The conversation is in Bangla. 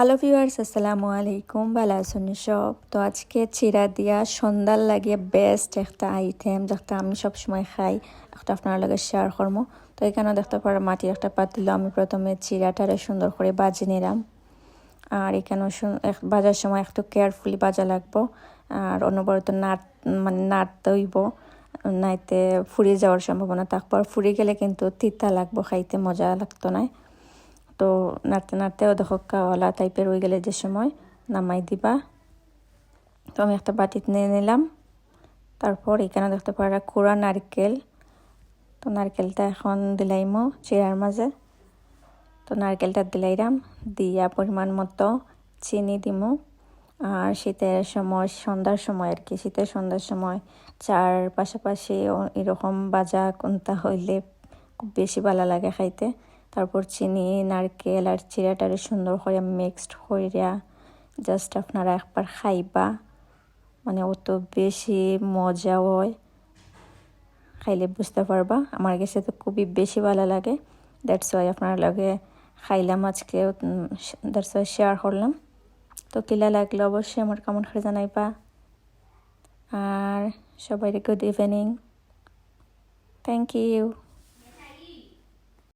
হ্যালো ভিউয়ার্স, আসসালামু আলাইকুম। ভালো আছেন সব? তো আজকে চিরা দিয়া সন্ধ্যার লাগে বেস্ট একটা আইটেম যেটা আমি সবসময় খাই, একটা আপনার লগে শেয়ার করবো। তো এখানে দেখতে পারো মাটির একটা পাতিল, আমি প্রথমে চিরাটারে সুন্দর করে বাজি নিলাম। আর এখানে বাজার সময় একটু কেয়ারফুলি বাজা লাগবো, আর অনবরত নাড়তে হইব, নাইতে ফুরিয়ে যাওয়ার সম্ভাবনা থাকবো। আর ফুরিয়ে গেলে কিন্তু তিতা লাগবো, খাইতে মজা লাগতো না। তো নাড়তে নাড়তেও দেখো কাওয়ালা টাইপের হয়ে গেলে যে সময় নামাই দিবা। তো আমি একটা বাটিতে নিয়ে নিলাম। তারপর এখানে দেখতে পারা কোড়া নারকেল, তো নারকেলটা এখন দিলাইমো চিরার মাঝে। তো নারকেলটা দিলাইরাম, দিয়া পরিমাণ মতো চিনি দিমু। আর শীতের সময়, সন্ধ্যার সময় আর কি, শীতের সন্ধ্যার সময় চার পাশাপাশি এরকম বাজা কোনটা হইলে খুব বেশি ভালো লাগে খাইতে। তারপর চিনি, নারকেল আর চিরাটারে সুন্দর করে মিক্সড কইরা জাস্ট আপনারা একবার খাইবা, মানে অত বেশি মজা হয়, খাইলে বুঝতে পারবা। আমার কাছে তো খুবই বেশি ভালো লাগে, দ্যাটস ওয়াই আপনার লাগে খাইলাম আজকে, দ্যাটস ওয়াই শেয়ার করলাম। তো কিলা লাগলো অবশ্যই আমার কমেন্ট করে জানাইবা। আর সবাইকে গুড ইভিনিং, থ্যাংক ইউ।